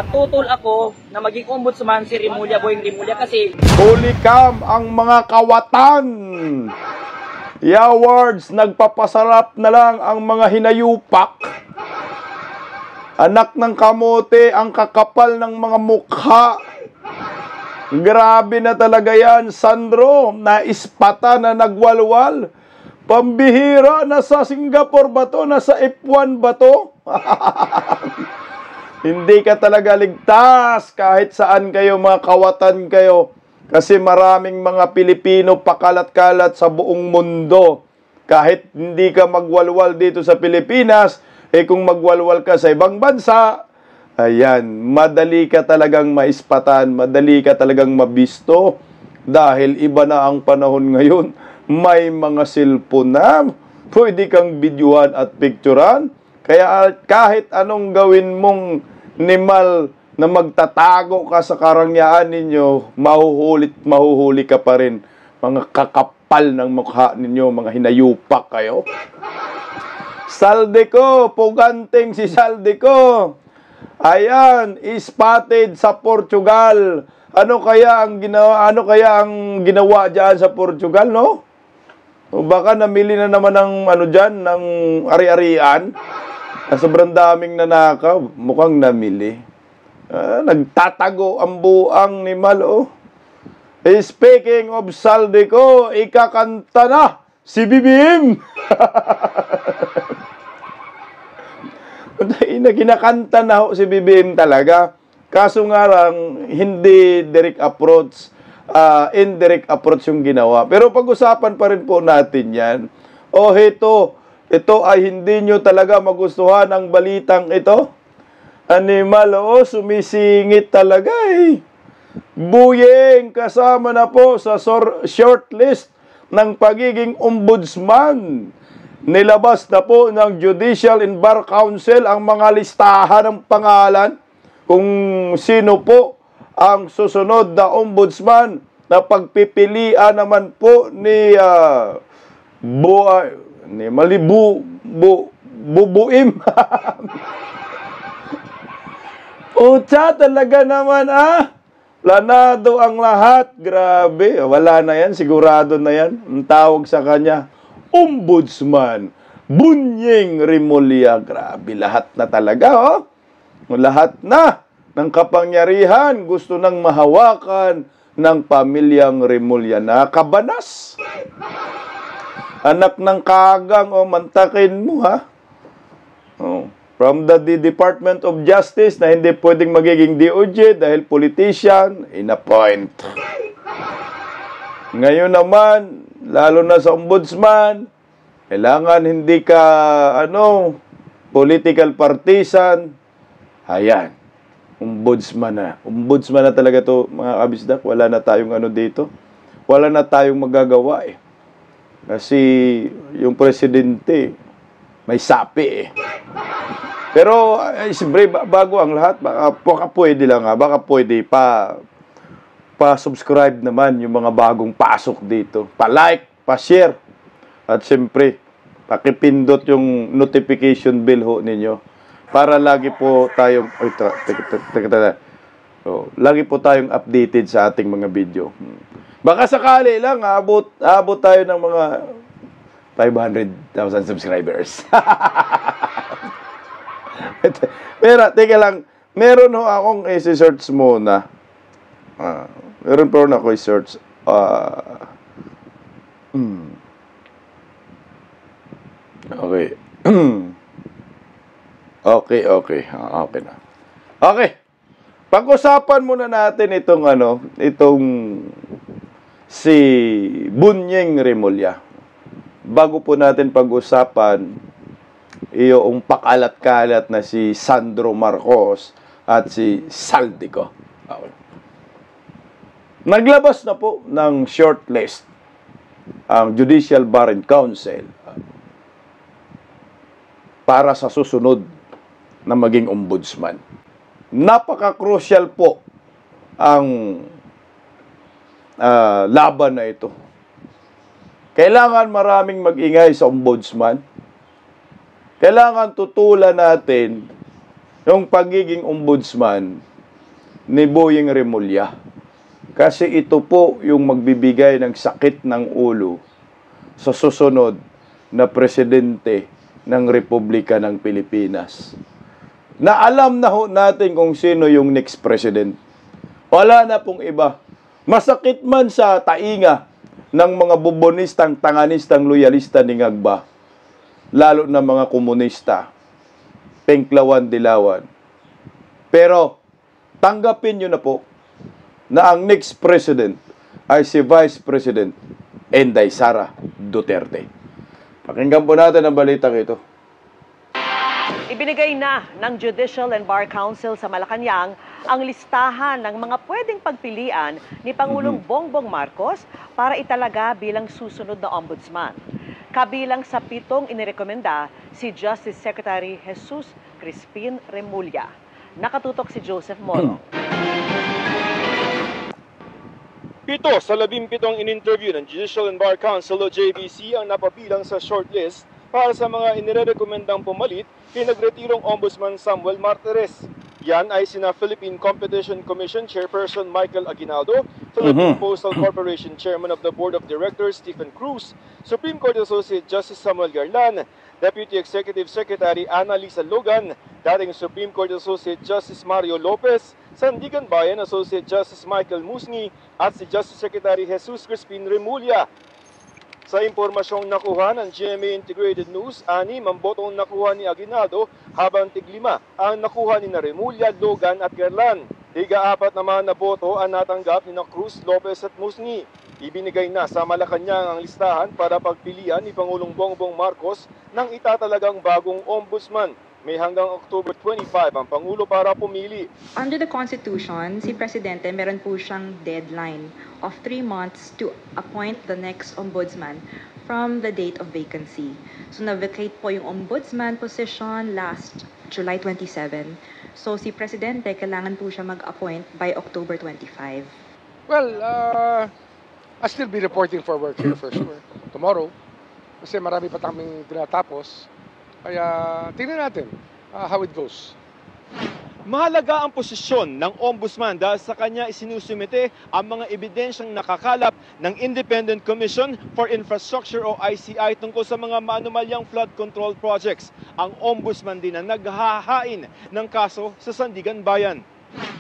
tutol ako na maging ombudsman si Remulla, Boying Remulla, kasi Kulikam ang mga kawatan. Yawards, nagpapasarap na lang ang mga hinayupak. Anak ng kamote, ang kakapal ng mga mukha. Grabe na talaga yan, Sandro. Naispata na nagwalwal. Pambihira, nasa Singapore ba to? Nasa F1 ba to? Hindi ka talaga ligtas kahit saan kayo, mga kawatan kayo. Kasi maraming mga Pilipino pakalat-kalat sa buong mundo. Kahit hindi ka magwalwal dito sa Pilipinas, kung magwalwal ka sa ibang bansa, ayan, madali ka talagang maispatan, madali ka talagang mabisto. Dahil iba na ang panahon ngayon, may mga cellphone na, pwede kang videohan at picturean. Kaya kahit anong gawin mong nimal na magtatago ka sa karangyaan ninyo, mahuhuli ka pa rin. Mga kakapal ng mukha ninyo, mga hinayupak kayo. Saldico, puganting si Saldico. Ayan, spotted sa Portugal. Ano kaya ang ginawa diyan sa Portugal, no? O baka namili na naman ng diyan, ng ari-arian. Sobrang daming nanakaw, mukhang namili. Nagtatago ang buang ni Malo. Speaking of Saldico, ikakanta na si BBM. Kinakanta na si BBM talaga. Kaso nga lang, hindi direct approach, indirect approach yung ginawa. Pero pag-usapan pa rin po natin yan. Ito ay hindi nyo talaga magustuhan ang balitang ito. Animal, sumisingit talaga eh. Buyeng kasama na po sa shortlist ng pagiging ombudsman. Nilabas na po ng Judicial and Bar Council ang mga listahan ng pangalan kung sino po ang susunod na ombudsman na pagpipilian naman po ni Bubuim. Utsa talaga naman Planado ang lahat. Grabe. Wala na yan. Sigurado na yan. Ang tawag sa kanya, Ombudsman Bunyeng Remulla. Grabe. Lahat na talaga, Lahat na ng kapangyarihan gusto nang mahawakan ng pamilyang Remulla. Nakabanas. Anak ng kagang, mantakin mo, From the Department of Justice na hindi pwedeng magiging DOJ dahil politician, in-appoint. Ngayon naman, lalo na sa ombudsman, kailangan hindi ka, political partisan. Ayan, ombudsman na. Ombudsman na talaga to, mga kabisdak. Wala na tayong dito. Wala na tayong magagawa eh. Kasi yung presidente, may sapi eh. Pero, siyempre, bago ang lahat, baka pwede lang baka pwede pa-subscribe naman yung mga bagong pasok dito. Pa-like, pa-share. At siyempre, pakipindot yung notification bell ninyo. Para lagi po tayong, lagi po tayong updated sa ating mga video. Baka sakali lang, abot tayo ng mga 500,000 subscribers. Pero, teka lang, meron akong i-search muna. Meron po na ako i-search. Okay. Okay. Okay na. Okay. Pag-usapan muna natin itong si Bunyeng Remulla. Bago po natin pag-usapan yung pakalat-kalat na si Sandro Marcos at si Saldico. Okay. Naglabas na po ng shortlist ang Judicial Bar Council para sa susunod na maging ombudsman. Napaka-crucial po ang laban na ito. Kailangan maraming mag-ingay sa ombudsman. Kailangan tutulan natin yung pagiging ombudsman ni Boyeng Remulla. Kasi ito po yung magbibigay ng sakit ng ulo sa susunod na presidente ng Republika ng Pilipinas. Na alam na ho natin kung sino yung next president. Wala na pong iba. Masakit man sa tainga ng mga bubonistang, tanganistang, loyalista ni Ngagba, lalo na mga komunista, Penklawan, Dilawan. Pero, tanggapin nyo na po na ang next president ay si Vice President Inday Sara Duterte. Pakinggan po natin ang balitang ito. Ibinigay na ng Judicial and Bar Council sa Malacanang ang listahan ng mga pwedeng pagpilian ni Pangulong Bongbong Marcos para italaga bilang susunod na ombudsman. Kabilang sa 7 inirekomenda si Justice Secretary Jesus Crispin Remulla. Nakatutok si Joseph Moro. 7 sa 17 in-interview ng Judicial and Bar Council o JBC ang napabilang sa shortlist para sa mga inirekomendang pumalit kay nagretirong Ombudsman Samuel Martires. Yan ay sina Philippine Competition Commission Chairperson Michael Aguinaldo, Philippine Postal Corporation Chairman of the Board of Directors Stephen Cruz, Supreme Court Associate Justice Samuel Garlan, Deputy Executive Secretary Annalisa Logan, dating Supreme Court Associate Justice Mario Lopez, Sandigan Bayan Associate Justice Michael Musni, at si Justice Secretary Jesus Crispin Remulla. Sa impormasyong nakuha ng GMA Integrated News, 6 ang botong nakuha ni Aguinaldo, habang 5 ang nakuha ni Remulla, Logan at Garlan. 4 naman na boto ang natanggap ni Cruz, Lopez at Musni. Ibinigay na sa Malacanang ang listahan para pagpilian ni Pangulong Bongbong Marcos ng itatalagang bagong ombudsman. May hanggang October 25 ang Pangulo para pumili. Under the Constitution, si Presidente meron po siyang deadline of 3 months to appoint the next ombudsman from the date of vacancy. So na-vacate po yung ombudsman position last July 27. So si Presidente kailangan po siya mag-appoint by October 25. Well, I'll still be reporting for work here for sure tomorrow. Kasi marami pa kaming tinatapos. Kaya tingnan natin how it goes. Mahalaga ang posisyon ng ombudsman dahil sa kanya isinusumite ang mga ebidensyang nakakalap ng Independent Commission for Infrastructure o ICI tungkol sa mga maanumalyang flood control projects. Ang ombudsman din ang naghahain ng kaso sa Sandigan Bayan.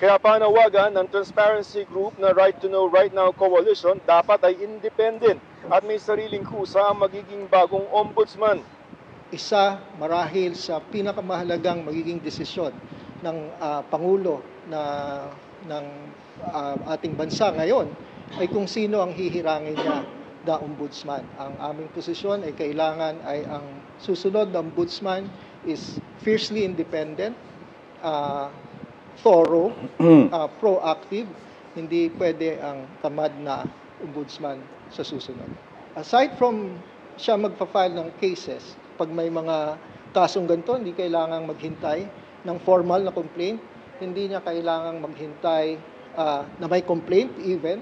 Kaya panawagan ng Transparency Group na Right to Know Right Now Coalition dapat ay independent at may sariling kusa ang magiging bagong ombudsman. Isa marahil sa pinakamahalagang magiging desisyon ng Pangulo ng ating bansa ngayon ay kung sino ang hihirangin niya na ombudsman. Ang aming posisyon ay kailangan ay ang susunod na ombudsman is fiercely independent, thorough, proactive. Hindi pwede ang tamad na ombudsman sa susunod. Aside from siya magpa-file ng cases, pag may mga kasong ganito, hindi kailangang maghintay ng formal na complaint. Hindi niya kailangang maghintay na may complaint even.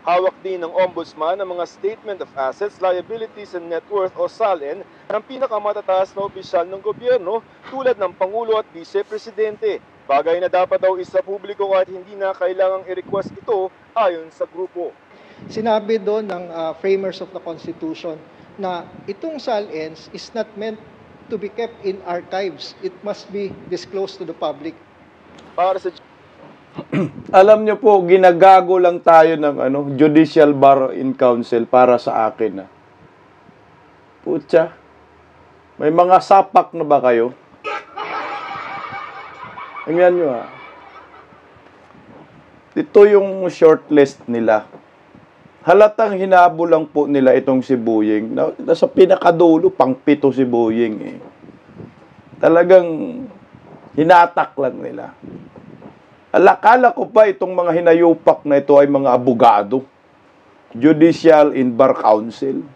Hawak din ng ombudsman ang mga Statement of Assets, Liabilities and Net Worth o SALN ng pinakamatataas na opisyal ng gobyerno tulad ng Pangulo at Vice Presidente. Bagay na dapat daw isa publiko kahit hindi na kailangang i-request ito ayon sa grupo. Sinabi doon ng framers of the Constitution na itong SALNs is not meant to be kept in archives. It must be disclosed to the public. Para sa Alam nyo po, ginagago lang tayo ng Judicial Bar in Council para sa akin. Putya, may mga sapak na ba kayo? Tingnan nyo Ito yung shortlist nila. Halatang hinabo lang po nila itong si Boyeng. Nasa pinakadulo, pang-7 si Boyeng Talagang hinatak lang nila. Alakala ko pa itong mga hinayupak na ito ay mga abogado. Judicial and Bar Council.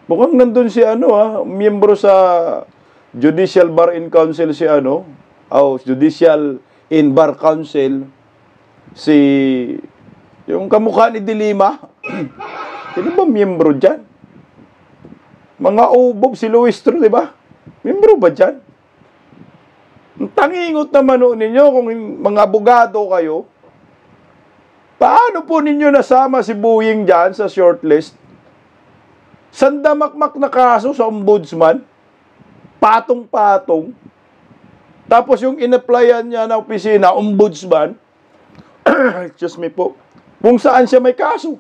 Mukhang nandun si miyembro sa Judicial Bar in Council si Judicial in Bar Council si yung kamukha ni Dilima. Sino ba miyembro dyan? Mga ubob si Luistro, di ba? Miyembro ba dyan? Tangingot naman ho ninyo kung mga abogado kayo. Paano po ninyo nasama si Boying dyan sa shortlist? Sandamakmak na kaso sa ombudsman. Patong-patong. Tapos yung in-applyan niya na opisina, ombudsman, excuse me po, kung saan siya may kaso.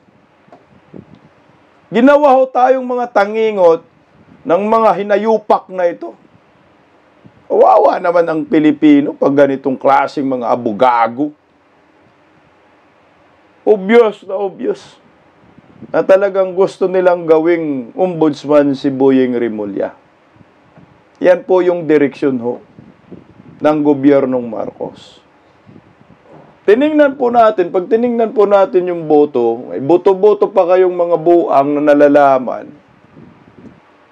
Ginawa ho tayong mga tangingot ng mga hinayupak na ito. Wawa naman ang Pilipino pag ganitong klaseng mga abogago. Obvious na talagang gusto nilang gawing ombudsman si Boying Rimulya. Yan po yung direksyon ho ng gobyernong Marcos. Tiningnan po natin, pag tiningnan po natin yung boto, may boto-boto pa kayong mga buang na nalalaman.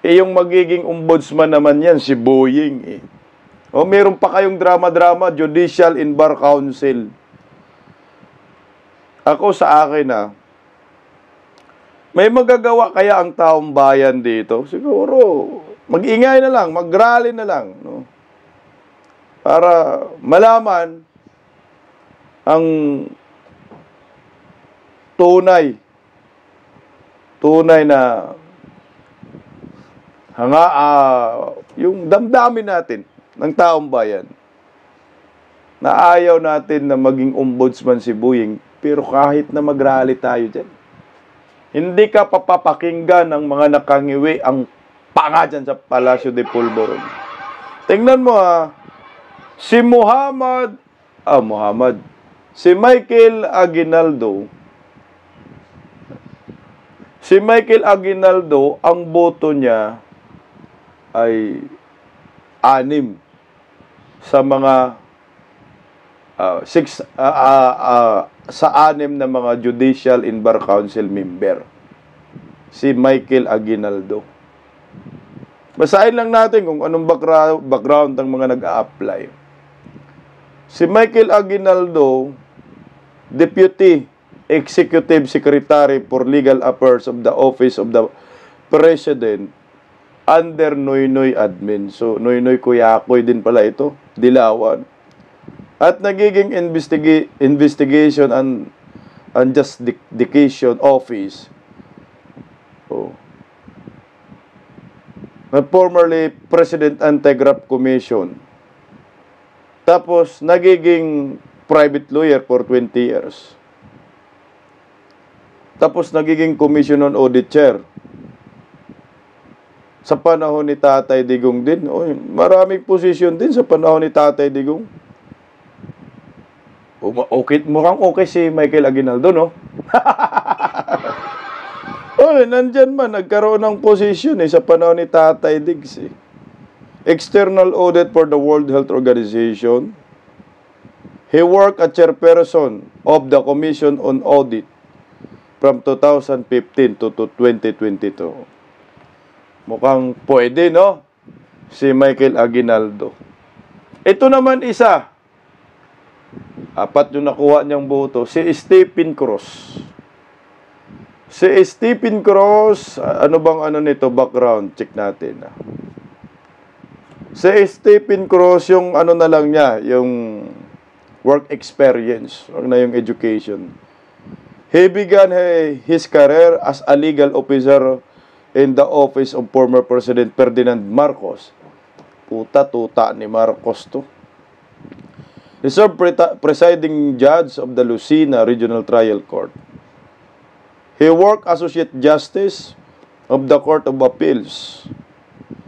Yung magiging ombudsman naman yan, si Boying O meron pa kayong drama-drama, Judicial and Bar Council. Ako sa akin may magagawa kaya ang taong bayan dito? Siguro, mag-ingay na lang, mag-rally na lang, no? Para malaman ang tunay na yung damdamin natin ng taong bayan na ayaw natin na maging ombudsman si Boying. Pero kahit na mag-rally tayo dyan, hindi ka papapakinggan ng mga nakangiwi ang panga dyan sa Palacio de Polvoron. Tingnan mo si Michael Aguinaldo, ang boto niya ay 6 sa mga 6 sa 6 na mga Judicial and Bar Council member. Si Michael Aguinaldo. Basahin lang natin kung anong background ng mga nag-a-apply. Si Michael Aguinaldo, Deputy Executive Secretary for Legal Affairs of the Office of the President under Noynoy Admin. So, Noynoy Kuyakoy din pala ito, Dilawan. At nagiging investigation and justification office. Na formerly President Anti-Graft Commission. Tapos nagiging private lawyer for 20 years. Tapos nagiging Commission on Audit Chair. Sa panahon ni Tatay Digong din. Maraming posisyon din sa panahon ni Tatay Digong. Mukhang okay si Michael Aguinaldo, no? Nandyan man, nagkaroon ng posisyon sa panahon ni Tatay Diggs. External audit for the World Health Organization. He worked as chairperson of the Commission on Audit from 2015 to 2022. Mukhang pwede, no? Si Michael Aguinaldo. Ito naman isa. 4 yung nakuha niyang boto. Si Stephen Cruz. Si Stephen Cruz, ano bang nito, background? Check natin. Si Stephen Cruz, yung na lang niya, yung work experience, na yung education. He began his career as a legal officer in the office of former President Ferdinand Marcos. Tuta ni Marcos to. He served presiding judge of the Lucena Regional Trial Court. He worked Associate Justice of the Court of Appeals.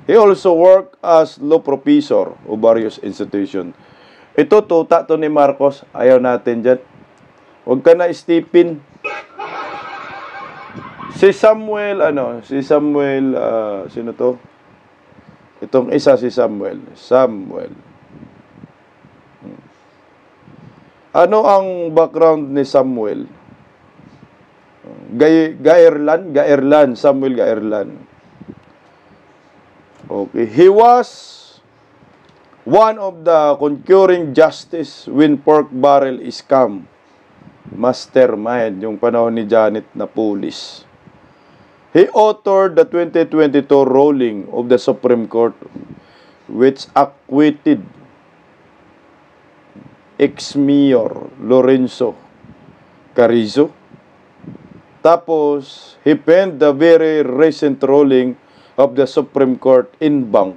He also worked as law professor of various institutions. Ito, tuta to ni Marcos. Ayaw natin dyan. Huwag ka na, Stephen. Si Samuel, sino to? Itong isa si Samuel. Ano ang background ni Samuel? Samuel Gaerlan. Okay. He was one of the concurring justice when pork barrel scam mastermind, yung panahon ni Janet Napoles. He authored the 2022 ruling of the Supreme Court which acquitted ex-mayor Lorenzo Carrizo. Tapos, he penned the very recent ruling of the Supreme Court in bank,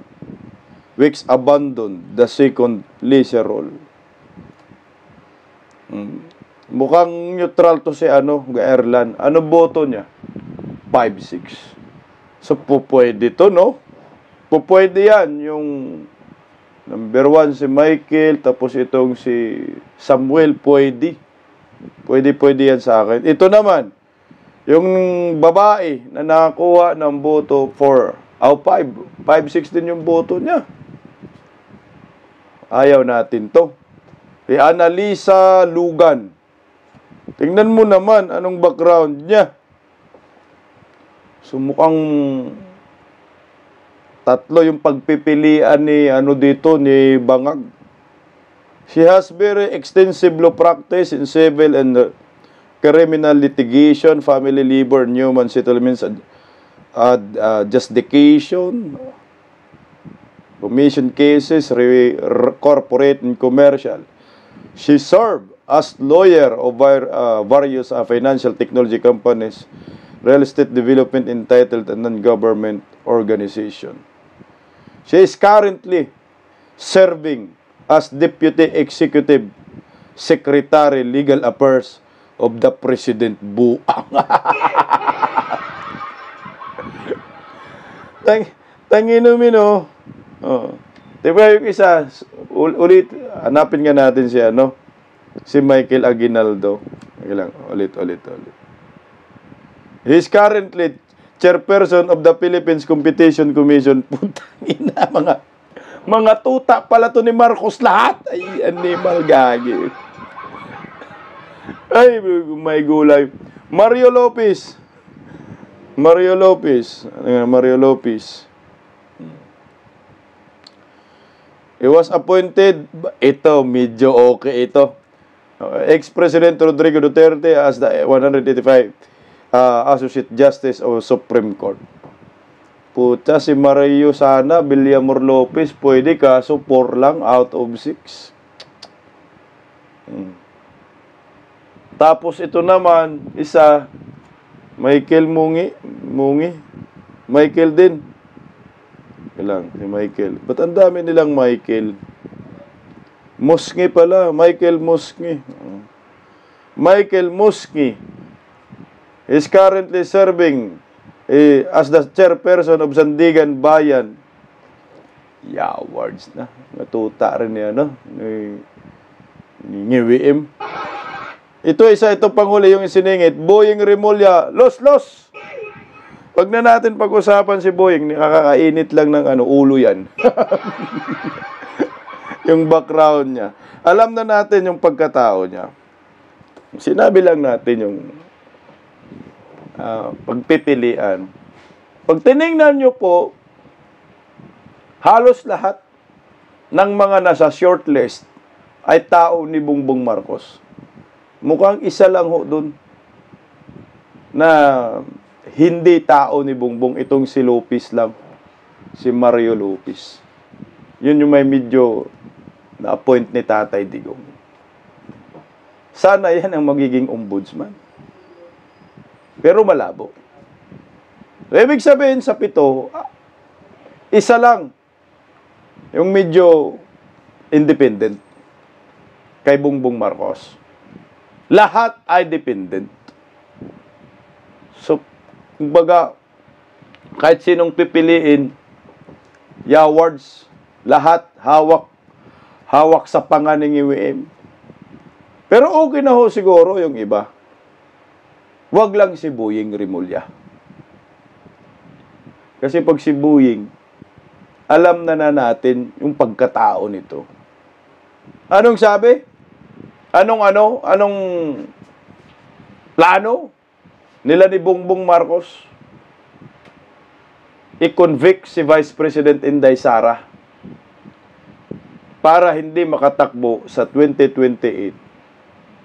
which abandoned the second lesser rule. Mukhang neutral to si Erlan. Ano boto niya? 5-6. So, pwede to, no? Pwede yan. Yung number 1 si Michael, tapos itong si Samuel, pwede. Pwede yan sa akin. Ito naman, yung babae na nakakuha ng boto 5-6 din yung boto niya. Ayaw natin to. Si Annalisa Lugan. Tingnan mo naman anong background niya. So mukhang tatlo yung pagpipilian ni ni Bangag. She has very extensive law practice in civil and criminal litigation, family labor, human settlements, justification, commission cases, corporate and commercial. She served as lawyer of various financial technology companies, real estate development, entitled and non-government organization. She is currently serving as Deputy Executive Secretary Legal Affairs of the President Buang. Tanginumin, oh. Diba yung isa, ulit, hanapin nga natin si si Michael Aguinaldo. Ulit. He is currently chairperson of the Philippines Competition Commission. Putang ina, mga tuta pala to ni Marcos lahat. Ay, animal gagi. Ay, may gulay. Mario Lopez. He was appointed, ito, medyo okay ito. Ex-President Rodrigo Duterte as the 185 Associate Justice of Supreme Court. Puta, si Mario sana, Villamor Lopez, pwede kaso 4 lang out of 6. Tapos ito naman, isa, Michael Michael din. Ilang, si Michael. Ba't ang dami nilang Michael? Musngi pala, Michael Musngi. Michael Musngi is currently serving as the chairperson of Sandigan Bayan. Words na. Natuta rin niya, ni WM. Itong panghuli yung isiningit. Boying Remulla, los! Pag na natin pag-usapan si Boying, nakakainit lang ng ulo yan. Yung background niya. Alam na natin yung pagkatao niya. Sinabi lang natin yung pagpipilian. Pag tinignan nyo po, halos lahat ng mga nasa shortlist ay tao ni Bongbong Marcos. Mukhang isa lang ho dun na hindi tao ni Bongbong, itong si Lopez lang. Si Mario Lopez. Yun yung may medyo na-appoint ni Tatay Digong. Sana yan ang magiging ombudsman. Pero malabo. So, ibig sabihin sa 7, isa lang yung medyo independent kay Bongbong Marcos. Lahat ay dependent. So, kumbaga, kahit sinong pipiliin, yawards, lahat hawak sa panga ng IWM. Pero okay na ho siguro yung iba. Wag lang si Boying Remulla. Kasi pag si Boying, alam na natin yung pagkatao nito. Anong sabi? Anong plano nila ni Bongbong Marcos? I-convict si Vice President Inday Sara para hindi makatakbo sa 2028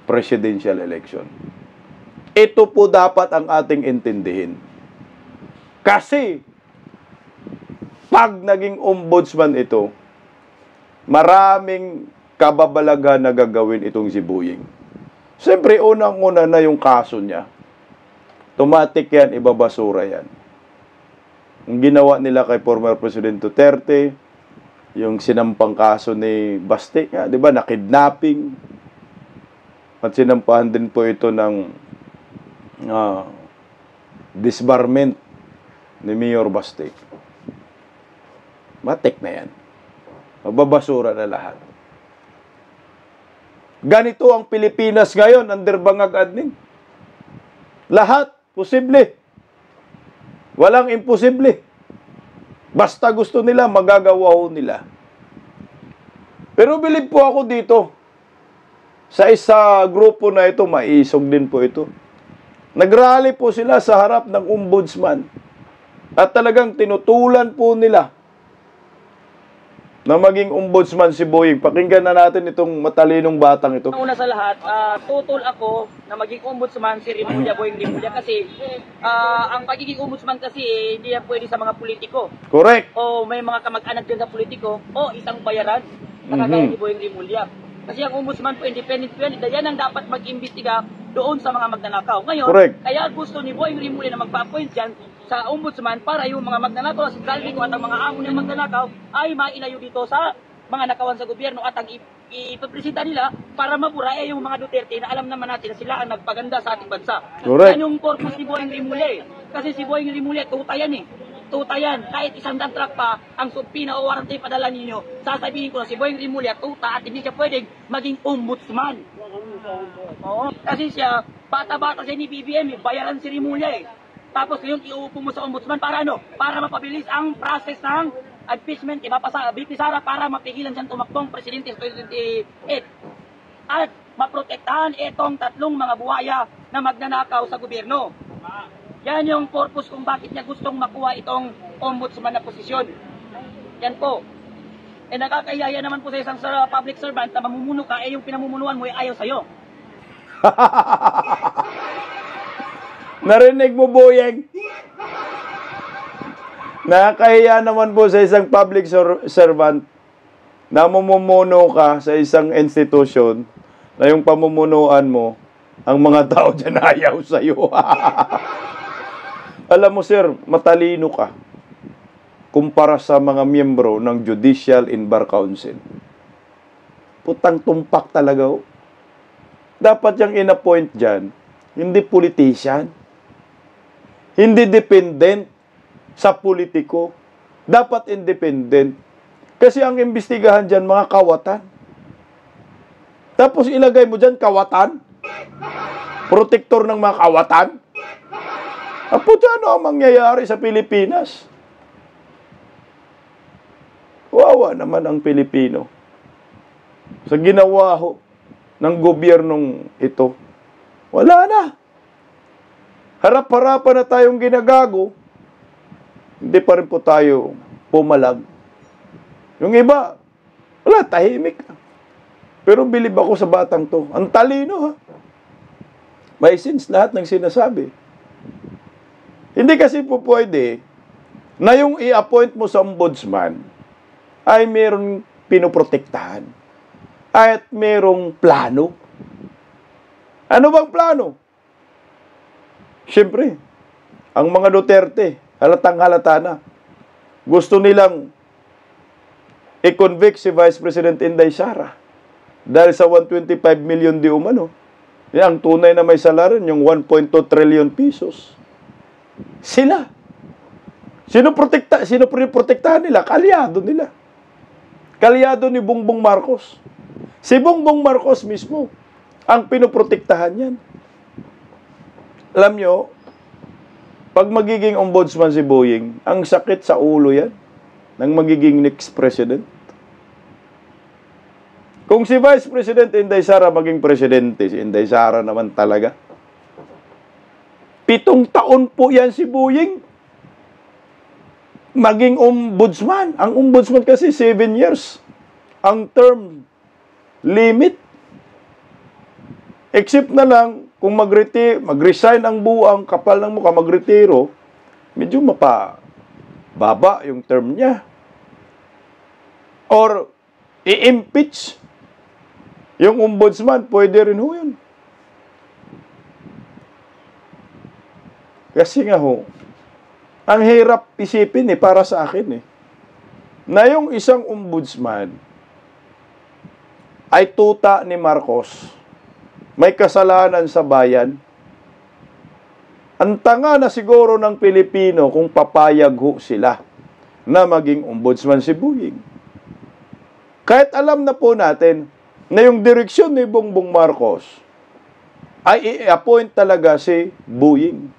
presidential election. Ito po dapat ang ating intindihin. Kasi pag naging ombudsman ito, maraming kababalaghan na gagawin itong si Boying. Siyempre, unang-una na yung kaso niya. Automatic yan, ibabasura yan. Ang ginawa nila kay former President Duterte, yung sinampang kaso ni Baste, di ba, na kidnapping. At sinampahan din po ito ng disbarment ni Mayor Baste. Matik na yan. Mababasura na lahat. Ganito ang Pilipinas ngayon, under bangag admin. Lahat, posible. Walang imposible. Basta gusto nila, magagawa ho nila. Pero bilib po ako dito. Sa isa grupo na ito, maisog din po ito. Nagrally po sila sa harap ng ombudsman. At talagang tinutulan po nila na maging ombudsman si Boying. Pakinggan na natin itong matalinong batang ito. Una sa lahat, tutol ako na maging ombudsman si Rimulya, Boying Rimulya, kasi ang pagiging ombudsman kasi hindi yan pwede sa mga politiko. Correct. O may mga kamag-anak dyan sa politiko o isang bayaran na kagaya ni Boying Rimulya. Kasi ang ombudsman po, independent po yan. Yan ang dapat mag-imbestiga doon sa mga magnanakaw. Ngayon, correct, kaya gusto ni Boying Rimulya na magpa-appoint dyan sa ombudsman para yung mga magnanakaw, si Galvin at ang mga amo ng magnanakaw ay mailayo dito sa mga nakawan sa gobyerno at ang ipapresenta nila para mabura yung mga Duterte na alam naman natin na sila ang nagpaganda sa ating bansa. correct. Yan yung purpose ni Boying Rimulya. Kasi si Boying Rimulya, tutayan Tutayan. Kahit isang truck pa ang subpina o warranty padala ninyo, sasabihin ko na si Boying Rimulya tuta at hindi siya pwedeng maging ombudsman. Oo. Kasi siya, bata-bata siya ni BBM, bayaran si Rimulya Tapos ngayon iuupo mo sa ombudsman para ano? Para mapabilis ang process ng impeachment BP Sara para mapigilan siyang tumakbong presidente sa 2028. At maprotektahan itong tatlong mga buhaya na magnanakaw sa gobyerno. Yan yung purpose kung bakit niya gustong makuha itong ombudsman na posisyon. Yan po. Nakakayaya naman po sa isang public servant na mamumuno ka, yung pinamumunuan mo ay ayaw sa'yo. Narinig mo, Boyeng? Nakakahiya naman po sa isang public servant na mamumuno ka sa isang institusyon na yung pamumunuan mo, ang mga tao dyan ayaw sa'yo. Alam mo, sir, matalino ka kumpara sa mga miyembro ng Judicial and Bar Council. Putang tumpak talaga. Dapat yung in-appoint dyan, hindi politician. Hindi dependent sa politiko. Dapat independent. Kasi ang imbestigahan dyan, mga kawatan. Tapos ilagay mo dyan, kawatan. Protektor ng mga kawatan. Apo dyan, ano ang mangyayari sa Pilipinas? Wawa naman ang Pilipino. Sa ginawa ho ng gobyernong ito, wala na. Harap-harapan na tayong ginagago, hindi pa rin po tayo pumalag. Yung iba, wala, tahimik. Pero bilib ako sa batang to. Ang talino, ha? May sense lahat ng sinasabi. Hindi kasi po pwede na yung i-appoint mo sa ombudsman ay merong pinoprotektahan at merong plano. Ano bang plano? Siyempre, ang mga Duterte, halatang halata na, gusto nilang i-convict si Vice President Inday Sara dahil sa 125 million di umano. Ang tunay na may salarin, yung 1.2 trillion pesos. Sila. Sino protektahan nila? Kalyado nila. Kalyado ni Bongbong Marcos. Si Bongbong Marcos mismo ang pinoprotektahan yan. Alam nyo, pag magiging ombudsman si Boying, ang sakit sa ulo yan ng magiging next president. Kung si Vice President Inday Sara maging presidente, si Inday Sara naman talaga, 7 taon po yan si Boying maging ombudsman. Ang ombudsman kasi 7 years. Ang term limit. Except na lang, kung mag-resign ang buang kapal ng mukha, magretiro, medyo mapababa yung term niya. Or, i-impeach Yung ombudsman, pwede rin ho yun. Kasi nga ho, ang hirap isipin para sa akin na yung isang ombudsman ay tuta ni Marcos, may kasalanan sa bayan. Ang tanga na siguro ng Pilipino kung papayag ho sila na maging ombudsman si Buying. Kahit alam na po natin na yung direksyon ni Bongbong Marcos ay i-appoint talaga si Buying.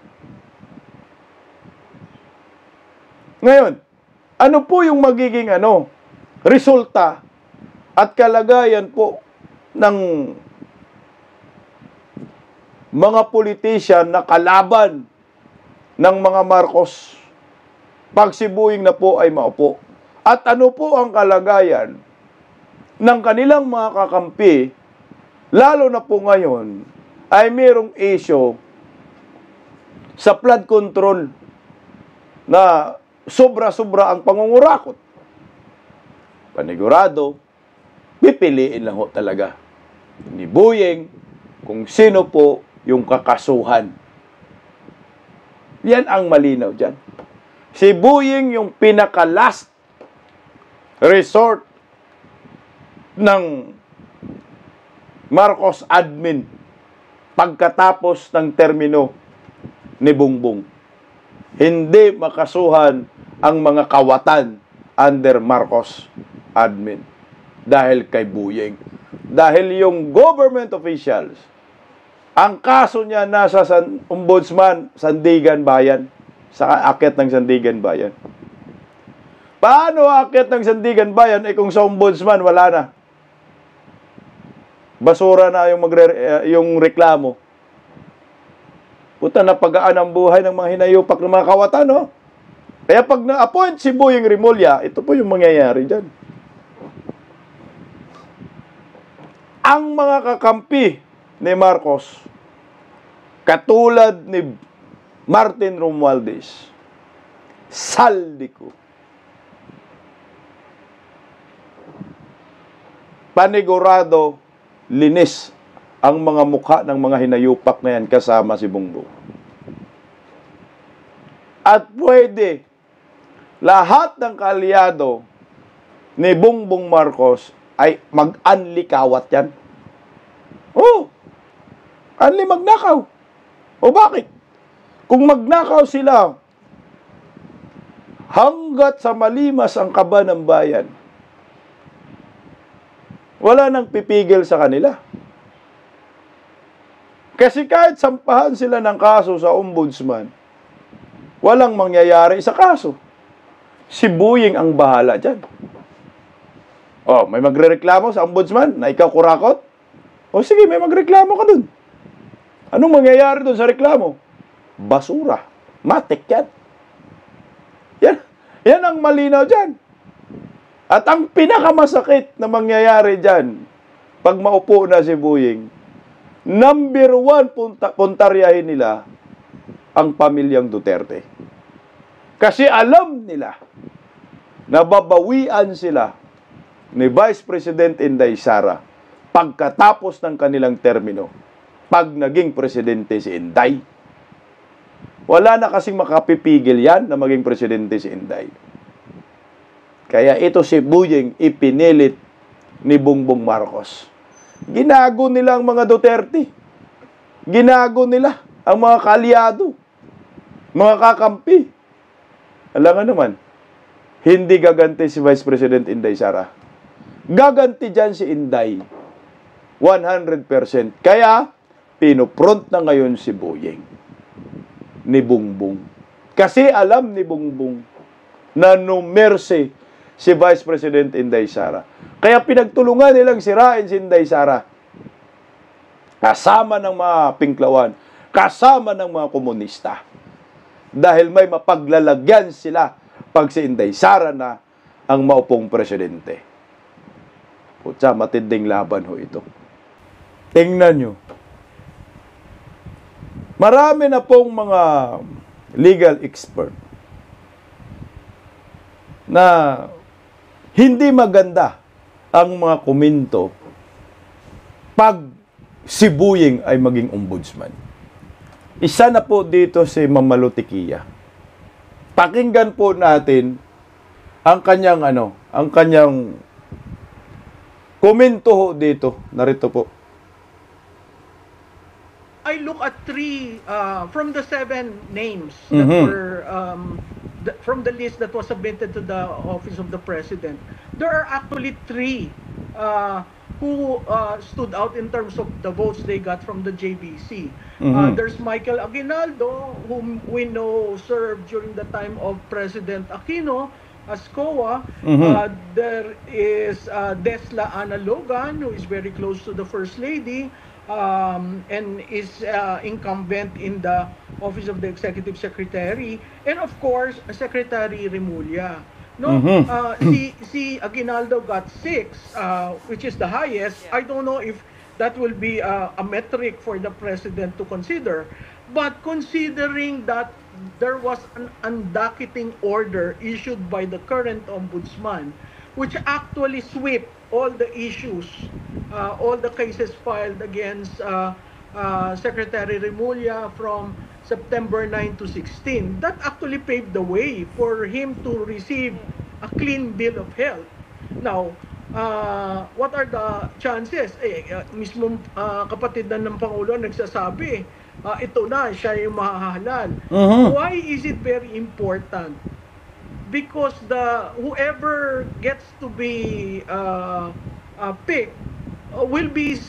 Ngayon, ano po yung magiging resulta at kalagayan po ng mga politician na kalaban ng mga Marcos pag si Buying na po ay maupo? At ano po ang kalagayan ng kanilang mga kakampi, lalo na po ngayon ay mayroong issue sa flood control na sobra-sobra ang pangungurakot. Panigurado, pipiliin lang ho talaga ni Buying kung sino po yung kakasuhan. Yan ang malinaw dyan. Si Buying yung pinaka-last resort ng Marcos admin pagkatapos ng termino ni Bongbong. Hindi makasuhan ang mga kawatan under Marcos admin dahil kay Buying. Dahil yung government officials, ang kaso niya nasa Ombudsman, Sandigan Bayan, sa akit ng Sandigan Bayan. Paano akit ng Sandigan Bayan kung sa Ombudsman wala na? Basura na yung reklamo. Puta, napagaan ang buhay ng mga hinayupak ng mga kawatan, no? Kaya pag na-appoint si Buying Rimulya, ito po yung mangyayari dyan. Ang mga kakampi ni Marcos, katulad ni Martin Romualdez, Saldico, panigurado, linis ang mga mukha ng mga hinayupak na yan kasama si Bongbong. At pwede lahat ng kaalyado ni Bongbong Marcos ay mag-anlikawat yan. Oh, anli magnakaw. O bakit? Kung magnakaw sila hanggat sa malimas ang kaba ng bayan, wala nang pipigil sa kanila. Kasi kahit sampahan sila ng kaso sa ombudsman, walang mangyayari sa kaso. Si Buying ang bahala dyan. Oh, may magrereklamo sa ombudsman na ikaw kurakot? O sige, may magreklamo ka dun. Anong mangyayari dun sa reklamo? Basura. Matik yan. Yan ang malinaw dyan. At ang pinakamasakit na mangyayari dyan, pag maupo na si Buying, number 1 puntaryahin nila ang pamilyang Duterte. Kasi alam nila na babawian sila ni Vice President Inday Sara pagkatapos ng kanilang termino. Pag naging presidente si Inday, wala na kasing makapipigil yan na maging presidente si Inday. Kaya ito si Buying ipinilit ni Bongbong Marcos. Ginago nila ang mga Duterte. Ginago nila ang mga kaalyado, mga kakampi. Alam nga naman, hindi gaganti si Vice President Inday Sara. Gaganti dyan si Inday. 100%. Kaya, pinupront na ngayon si Buying ni Bongbong. Kasi alam ni Bongbong na no mercy si Vice President Inday Sara. Kaya pinagtulungan nilang sirain si Inday Sara. Kasama ng mga Pinklawan, kasama ng mga komunista. Dahil may mapaglalagyan sila pag si Inday Sara na ang maupong presidente. Putsa, matinding laban ho ito. Tingnan nyo. Marami na pong mga legal expert na hindi maganda ang mga komento pag si Buying ay maging ombudsman. Isa na po dito si Ma'am Malutikia. Pakinggan po natin ang kanyang ang kanyang komento ho dito. Narito po. I look at three from the 7 names that were from the list that was submitted to the office of the president. There are actually 3 who stood out in terms of the votes they got from the JBC. There's Michael Aguinaldo, whom we know served during the time of President Aquino as COA. There is Desla Ana Logan, who is very close to the First Lady, and is incumbent in the Office of the Executive Secretary, and of course, Secretary Remulla. No, si Aguinaldo got 6, which is the highest. I don't know if that will be a metric for the president to consider, but considering that there was an undocketing order issued by the current ombudsman, which actually swept all the issues, all the cases filed against Secretary Remulla from September 9 to 16. That actually paved the way for him to receive a clean bill of health. Now, what are the chances? Mismo kapatid na ng Pangulo nagsasabi, ito na, siya yung mahahalal. Why is it very important? Because whoever gets to be picked will be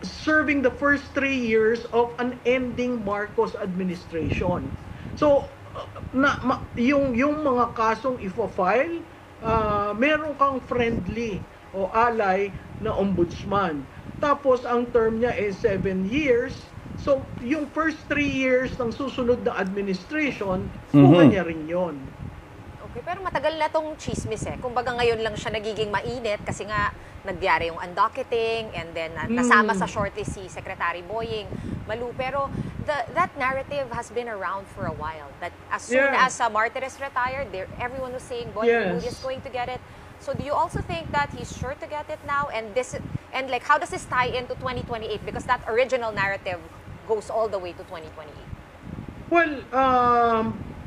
serving the first 3 years of an ending Marcos administration. So, yung mga kasong ifo-file, meron kang friendly o ally na ombudsman. Tapos, ang term niya is 7 years. So, yung first 3 years ng susunod na administration, kuha niya rin yun. Okay, pero matagal na tong chismis eh. Kumbaga ngayon lang siya nagiging mainit kasi nga nagyari yung undocketing and then nasama sa shortlist si Secretary Boying Malu. Pero that narrative has been around for a while. That as soon as Martires retired, everyone was saying Boying Malu is going to get it. So do you also think that he's sure to get it now? And like how does this tie into 2028? Because that original narrative goes all the way to 2028. Well,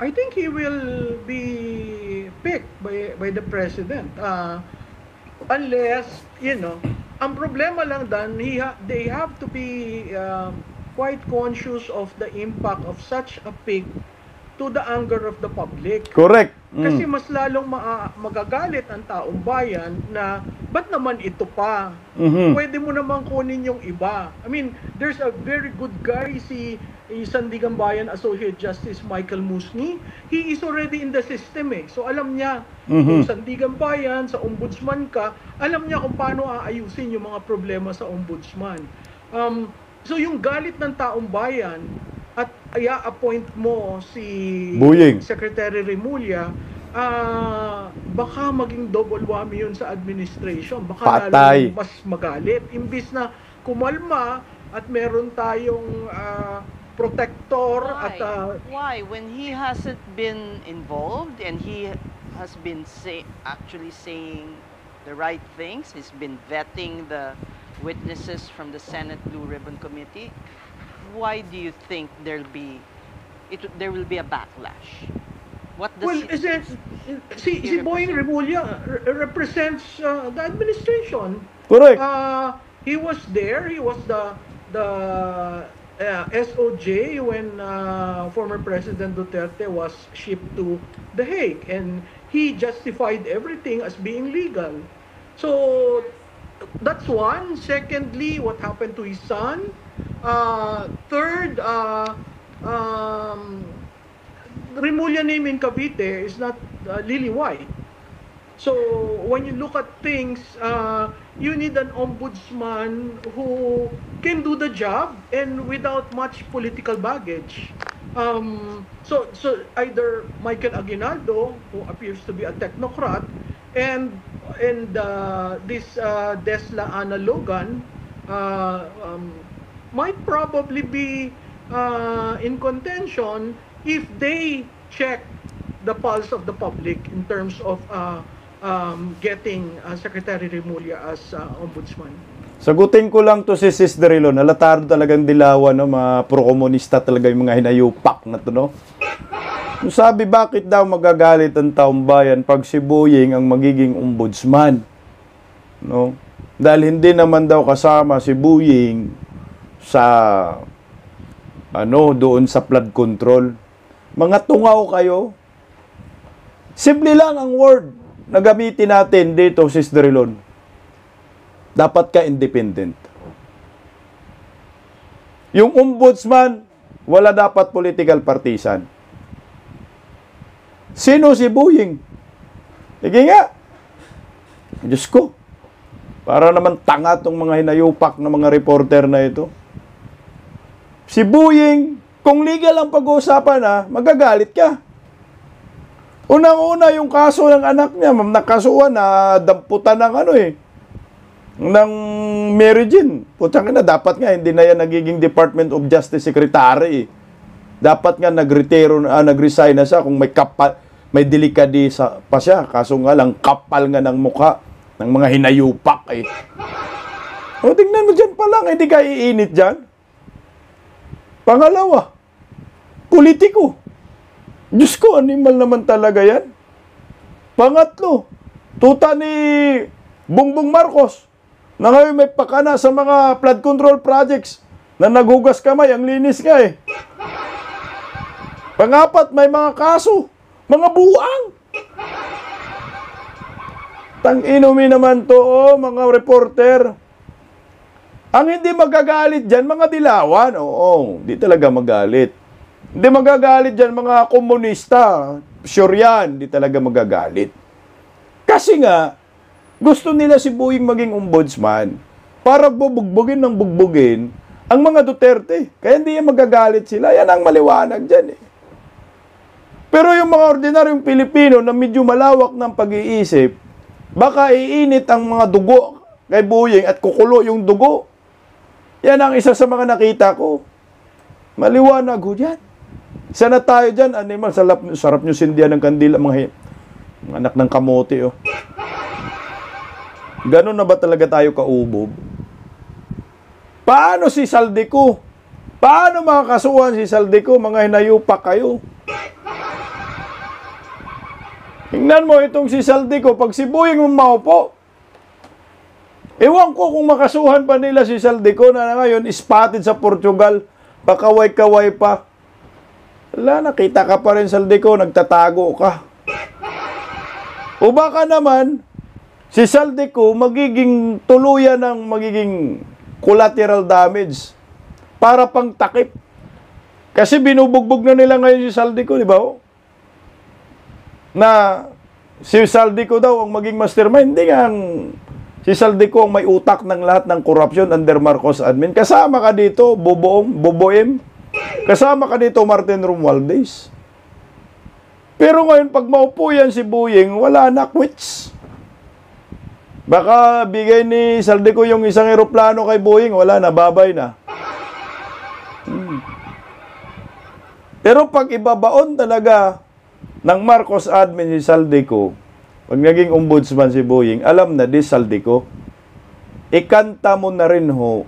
I think he will be picked by the president. Unless, ang problema lang dan, they have to be quite conscious of the impact of such a pick to the anger of the public. Correct. Kasi mas lalong magagalit ang taong bayan na, ba't naman ito pa? Pwede mo naman kunin yung iba. I mean, there's a very good guy, si Sandigan Bayan Associate Justice Michael Musni. He is already in the system eh. So alam niya, kung Sandigan Bayan, sa ombudsman ka, alam niya kung paano aayusin yung mga problema sa ombudsman. So yung galit ng taong bayan, at i-appoint mo si Buying, Secretary Remulla, baka maging double whammy yun sa administration. Baka lalo mas magalit. Imbis na kumalma at meron tayong protector. Why? When he hasn't been involved and he has been actually saying the right things, he's been vetting the witnesses from the Senate Blue Ribbon Committee, why do you think there will be a backlash? What does si Boying Remulla represents the administration. Correct. He was there. He was the SOJ when former President Duterte was shipped to The Hague, and he justified everything as being legal. So that's one. Secondly, what happened to his son? Third, Remulla name in Cavite is not lily white. So when you look at things, you need an ombudsman who can do the job and without much political baggage. So either Michael Aguinaldo, who appears to be a technocrat, and this Desla Ana Logan might probably be in contention if they check the pulse of the public in terms of getting Secretary Remulla as ombudsman. Sagutin ko lang to si Sis Darilon. Halatado talagang dilawan, no? Mga pro-komunista talaga yung mga hinayupak na to, no? Sabi, bakit daw magagalit ang taong bayan pag si Boying ang magiging ombudsman? No? Dahil hindi naman daw kasama si Boying sa doon sa flood control. Mga tungaw kayo. Simple lang ang word na gamitin natin dito, Sis Darilon. Dapat ka independent. Yung ombudsman, wala dapat political partisan. Sino si Boying? Sige nga. Diyos ko. Para naman tanga tong mga hinayupak na mga reporter na ito. Si Boying, kung legal ang pag-uusapan magagalit ka. Unang-una yung kaso ng anak niya, nakasuhan na damputan ng ng Mary Jean. Putang ina, dapat nga hindi na yan nagiging Department of Justice Secretary. Dapat nga nag-resign na siya kung may delikadisa pa siya. Kaso nga lang, kapal nga ng mukha ng mga hinayupak O, tingnan mo dyan pa lang, hindi ka iinit dyan. Pangalawa, politiko. Diyos ko, animal naman talaga yan. Pangatlo, tuta ni Bongbong Marcos na ngayon may pakana sa mga flood control projects na naghugas kamay, ang linis nga Pangapat, may mga kaso, mga buang. Tang-inumi naman to, mga reporter. Ang hindi magagalit dyan, mga dilawan. Oo, hindi talaga magalit. Hindi magagalit dyan, mga komunista. Sure yan, hindi talaga magagalit. Kasi nga, gusto nila si Boying maging ombudsman para bubugbugin ng bugbugin ang mga Duterte. Kaya hindi yan magagalit sila. Yan ang maliwanag dyan Pero yung mga ordinaryong Pilipino na medyo malawak ng pag-iisip, baka iinit ang mga dugo kay Boying at kukulo yung dugo. Yan ang isa sa mga nakita ko. Maliwanag ho dyan. Isa na tayo dyan, animal, sarap nyo sindihan ng kandila, mga anak ng kamote. Ganon na ba talaga tayo kaubob? Paano si Saldico? Paano makakasuhan si Saldico? Mga hinayupak kayo. Tingnan mo itong si Saldico, pag si Boying umaupo, ewan ko kung makasuhan pa nila si Saldico na ngayon spotted sa Portugal, pakaway-kaway pa. Wala, nakita ka pa rin Saldico, nagtatago ka. O baka naman, si Saldico magiging tuluyan ng magiging collateral damage para pang takip. Kasi binubugbog na nila ngayon si Saldico, di ba? Na si Saldico daw ang maging mastermind. Hindi nga si Saldico ang may utak ng lahat ng korupsyon under Marcos admin. Kasama ka dito, Boboem. Kasama ka dito, Martin Romualdez. Pero ngayon, pag maupo yan si Boying, wala na, quits. Baka bigay ni Saldico yung isang eroplano kay Boying, wala na, babay na. Pero pag ibabaon talaga ng Marcos admin si Saldico, pag naging ombudsman si Boying, alam na di Saldico, ikanta mo na rin ho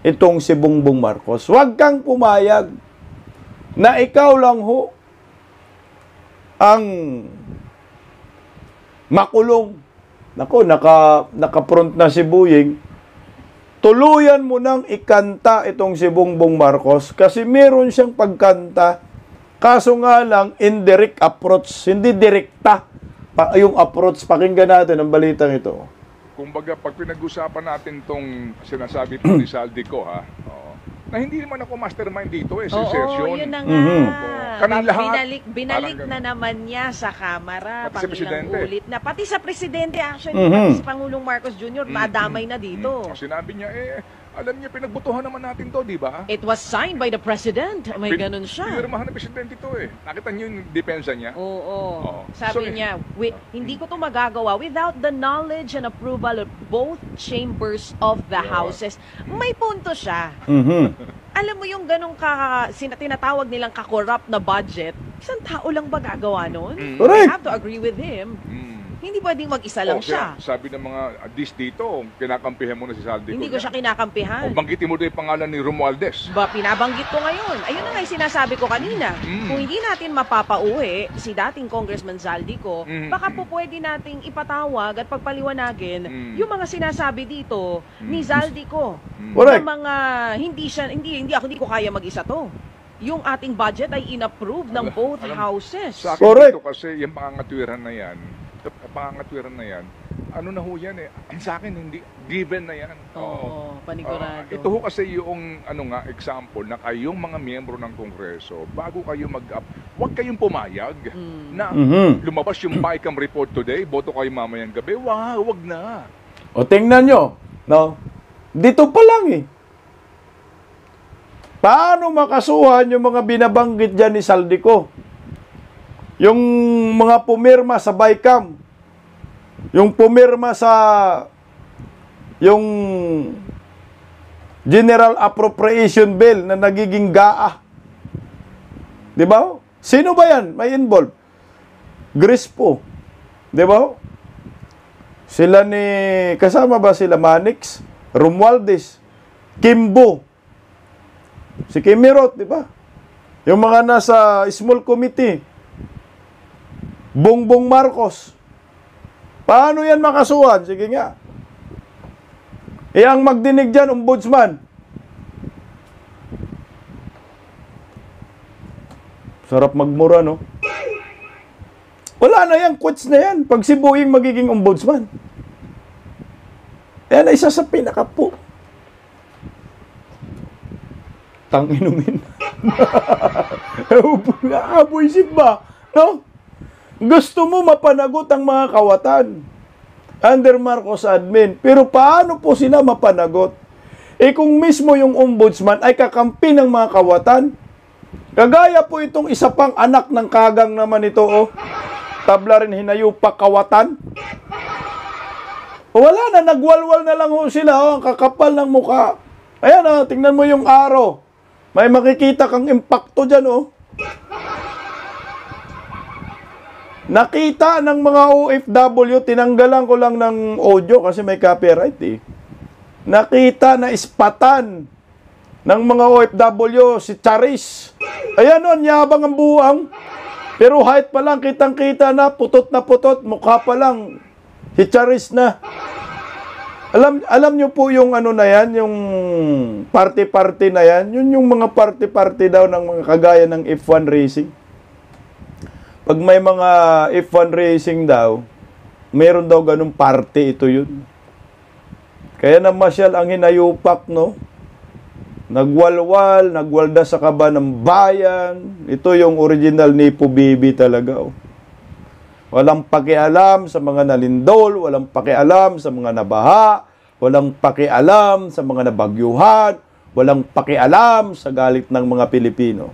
itong si Bongbong Marcos. Huwag kang pumayag na ikaw lang ho ang makulong. Nako, naka-front na si Boying. Tuluyan mo nang ikanta itong si Bongbong Marcos kasi meron siyang pagkanta. Kaso nga lang, indirect approach, hindi direkta. Yung approach, pakinggan natin ang balitang ito. Kumbaga, pag pinag-usapan natin tong sinasabi po ni Saldico, na hindi naman ako mastermind dito secession. Oo, yun na nga. Kaming lahat. Binalik na naman niya sa Kamara, pati sa presidente. ulit na. Pati sa presidente actually, pati sa Pangulong Marcos Jr., nadamay na dito. Sinabi niya, alam niya, pinagbutuhan naman natin to, di ba? It was signed by the president. May ganun siya. Pinirmahan ng presidente to Nakita niyo yung depensa niya? Oo. Sabi niya, hindi ko to magagawa without the knowledge and approval of both chambers of the houses. May punto siya. Alam mo yung ganong tinatawag nilang kakorrupt na budget, isang tao lang ba gagawa nun? I have to agree with him. Hindi pwedeng mag-isa lang siya. Sabi ng mga dito, kinakampihan mo na si Saldico. Hindi ko siya kinakampihan. Banggitin mo doon yung pangalan ni Romualdez. Pinabanggit ko ngayon. Ayun na nga yung sinasabi ko kanina. Kung hindi natin mapapauwi si dating Congressman Saldico, baka po pwede nating ipatawag at pagpaliwanagin yung mga sinasabi dito ni Saldico. Correct. Ng mga hindi ko kaya mag-isa to. Yung ating budget ay inapprove ng both houses. Sa akin dito kasi yung pangangatwiran na yan, ano na ho yan eh. Sa akin, hindi, given na yan. Oo, panigurado. Ito ho kasi yung example na kayong mga miyembro ng Kongreso, bago kayo huwag kayong pumayag na lumabas yung BICAM report today, boto kayo mamayang gabi, wag na. O tingnan nyo, no? Dito pa lang eh. Paano makasuhan yung mga binabanggit dyan ni Saldico? Yung mga pumirma sa BICAM, yung pumirma sa yung General Appropriation Bill na nagiging GAA. Di ba? Sino ba yan? May involved. Grispo. Di ba? Sila kasama ba sila Manix, Romualdez, Kimbo, si Kimirot, di ba? Yung mga nasa small committee, Bongbong Marcos. Paano yan makasuhan? Sige nga. Ang magdinig dyan, ombudsman. Sarap magmura, no? Wala na yan, quits na yan. Pag si Boying magiging ombudsman. Yan ay isa sa pinakapo. Tanginumin. Nakakabuisip ba? No? Gusto mo mapanagot ang mga kawatan under Marcos admin. Pero paano po sila mapanagot? Kung mismo yung ombudsman ay kakampi ng mga kawatan, kagaya po itong isa pang anak ng kagang naman ito, tabla rin hinayupak kawatan. Wala na, nagwalwal na lang sila, ang kakapal ng muka. Ayan, tingnan mo yung araw. May makikita kang impacto dyan, Nakita ng mga OFW, tinanggalan ko lang ng audio kasi may copyright Nakita na ispatan ng mga OFW si Charis. Ayan yabang ang buwang. Pero height pa lang, kitang-kita na putot, mukha pa lang. Si Charis na. Alam nyo po yung na yan, yung party-party na yan, yun yung mga party-party daw ng mga kagaya ng F1 Racing. Pag may mga F1 Racing daw, meron daw ganung party, ito yun. Kaya namasyal ang hinayupak, no? Nagwalda sa kaba ng bayan. Ito yung original Nipo Bibi talaga, Walang pakialam sa mga nalindol, walang pakialam sa mga nabaha, walang pakialam sa mga nabagyuhan, walang pakialam sa galit ng mga Pilipino.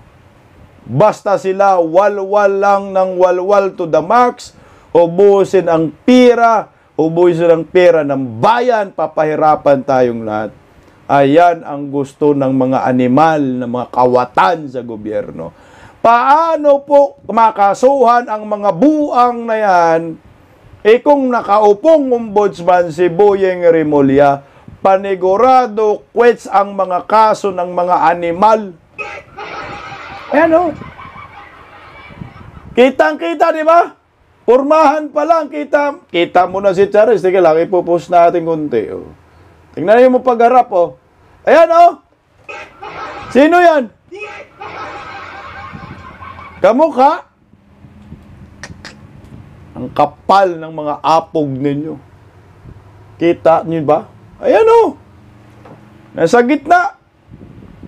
Basta sila walwal lang ng walwal to the max, ubusin ang pera ng bayan, papahirapan tayong lahat. Ayan ang gusto ng mga animal, ng mga kawatan sa gobyerno. Paano po makasuhan ang mga buang na yan kung nakaupong ombudsman si Boyeng Remulla, panigurado quits ang mga kaso ng mga animal. Ayan Kitang-kita, di ba? Pormahan pa lang, kita mo na si Charis. Sige lang, ipopost natin kunti. Tingnan niyo mo pagharap, Ayan, Sino yan? Kamukha. Ang kapal ng mga apog ninyo. Kita niyo ba? Ayan, nasa gitna.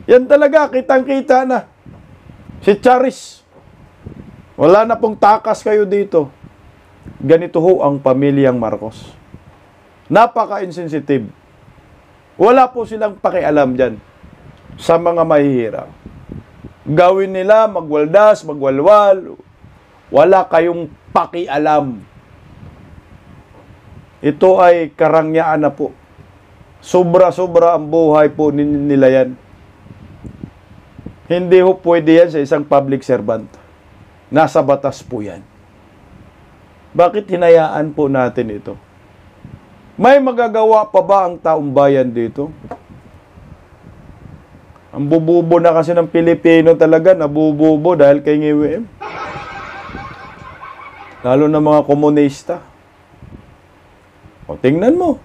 Yan talaga, kitang-kita na. Si Charis. Wala na pong takas kayo dito. Ganito ang pamilyang Marcos. Napaka-insensitive. Wala po silang pakialam dyan sa mga mahihirap. Gawin nila, magwaldas, magwalwal. Wala kayong pakialam. Ito ay karangyaan na po. Sobra-sobra ang buhay po nila yan. Hindi pwede yan sa isang public servant. Nasa batas po yan. Bakit hinayaan po natin ito? May magagawa pa ba ang taong bayan dito? Ang bububo na kasi ng Pilipino talaga, nabububo dahil kay NGWM. Lalo na mga komunista. O tingnan mo,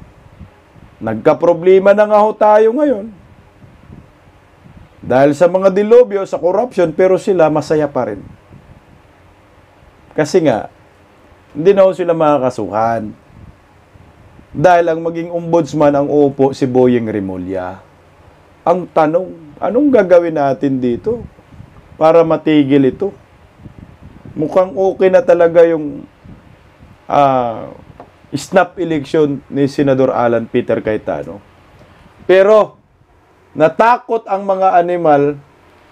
nagka-problema na nga ho tayo ngayon. Dahil sa mga dilobyo, sa corruption, pero sila masaya pa rin. Kasi nga, hindi na ho sila makakasuhan. Dahil ang maging ombudsman ang upo si Boyeng Remulla. Ang tanong, anong gagawin natin dito para matigil ito? Mukhang okay na talaga yung snap election ni Senador Alan Peter Cayetano. Pero natakot ang mga animal